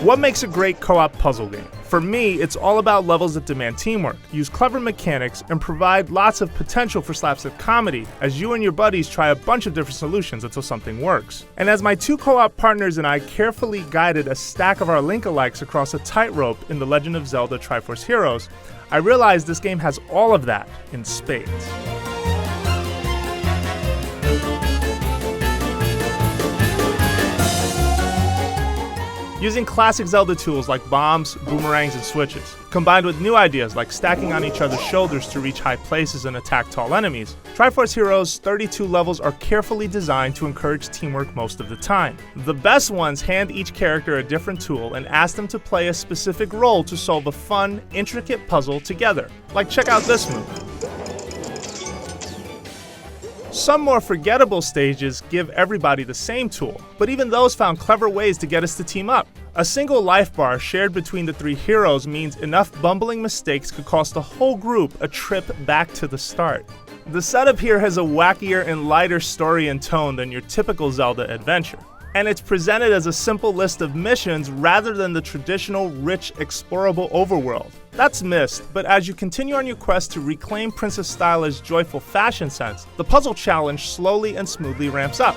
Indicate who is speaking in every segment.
Speaker 1: What makes a great co-op puzzle game? For me, it's all about levels that demand teamwork, use clever mechanics, and provide lots of potential for slapstick comedy as you and your buddies try a bunch of different solutions until something works. And as my two co-op partners and I carefully guided a stack of our Link-alikes across a tightrope in The Legend of Zelda Triforce Heroes, I realized this game has all of that in spades. Using classic Zelda tools like bombs, boomerangs, and switches, combined with new ideas like stacking on each other's shoulders to reach high places and attack tall enemies, Triforce Heroes' 32 levels are carefully designed to encourage teamwork most of the time. The best ones hand each character a different tool and ask them to play a specific role to solve a fun, intricate puzzle together. Like, check out this move. Some more forgettable stages give everybody the same tool, but even those found clever ways to get us to team up. A single life bar shared between the three heroes means enough bumbling mistakes could cost the whole group a trip back to the start. The setup here has a wackier and lighter story and tone than your typical Zelda adventure, and it's presented as a simple list of missions rather than the traditional, rich, explorable overworld. That's missed, but as you continue on your quest to reclaim Princess Styla's joyful fashion sense, the puzzle challenge slowly and smoothly ramps up.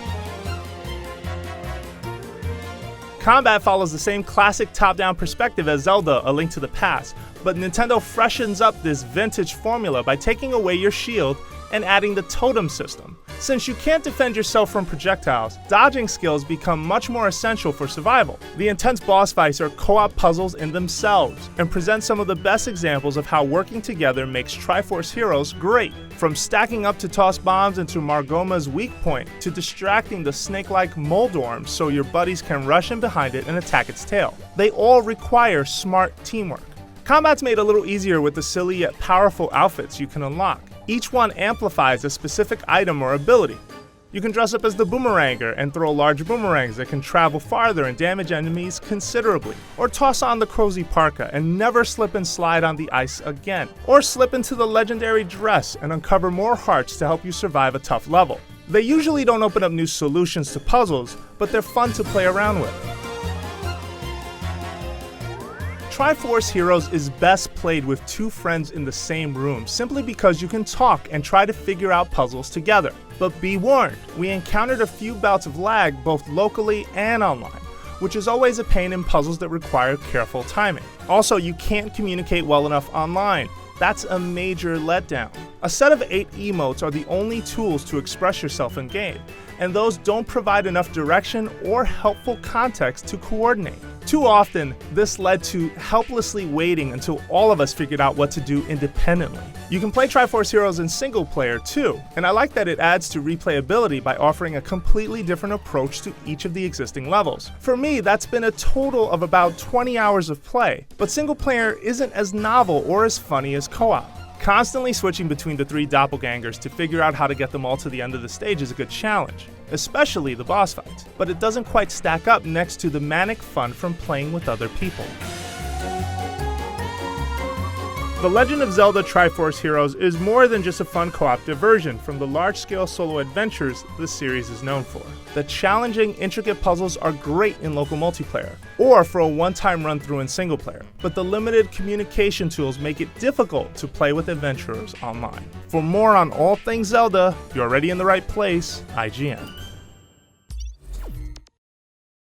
Speaker 1: Combat follows the same classic top-down perspective as Zelda: A Link to the Past, but Nintendo freshens up this vintage formula by taking away your shield and adding the totem system. Since you can't defend yourself from projectiles, dodging skills become much more essential for survival. The intense boss fights are co-op puzzles in themselves, and present some of the best examples of how working together makes Triforce Heroes great. From stacking up to toss bombs into Margoma's weak point, to distracting the snake-like Moldorm so your buddies can rush in behind it and attack its tail. They all require smart teamwork. Combat's made a little easier with the silly yet powerful outfits you can unlock. Each one amplifies a specific item or ability. You can dress up as the boomeranger and throw large boomerangs that can travel farther and damage enemies considerably. Or toss on the cozy parka and never slip and slide on the ice again. Or slip into the legendary dress and uncover more hearts to help you survive a tough level. They usually don't open up new solutions to puzzles, but they're fun to play around with. Triforce Heroes is best played with two friends in the same room simply because you can talk and try to figure out puzzles together. But be warned, we encountered a few bouts of lag both locally and online, which is always a pain in puzzles that require careful timing. Also, you can't communicate well enough online. That's a major letdown. A set of 8 emotes are the only tools to express yourself in game, and those don't provide enough direction or helpful context to coordinate. Too often, this led to helplessly waiting until all of us figured out what to do independently. You can play Triforce Heroes in single player too, and I like that it adds to replayability by offering a completely different approach to each of the existing levels. For me, that's been a total of about 20 hours of play, but single player isn't as novel or as funny as co-op. Constantly switching between the 3 doppelgangers to figure out how to get them all to the end of the stage is a good challenge, especially the boss fights, but it doesn't quite stack up next to the manic fun from playing with other people. The Legend of Zelda Triforce Heroes is more than just a fun co-op diversion from the large-scale solo adventures the series is known for. The challenging, intricate puzzles are great in local multiplayer, or for a one-time run-through in single player, but the limited communication tools make it difficult to play with adventurers online. For more on all things Zelda, you're already in the right place, IGN.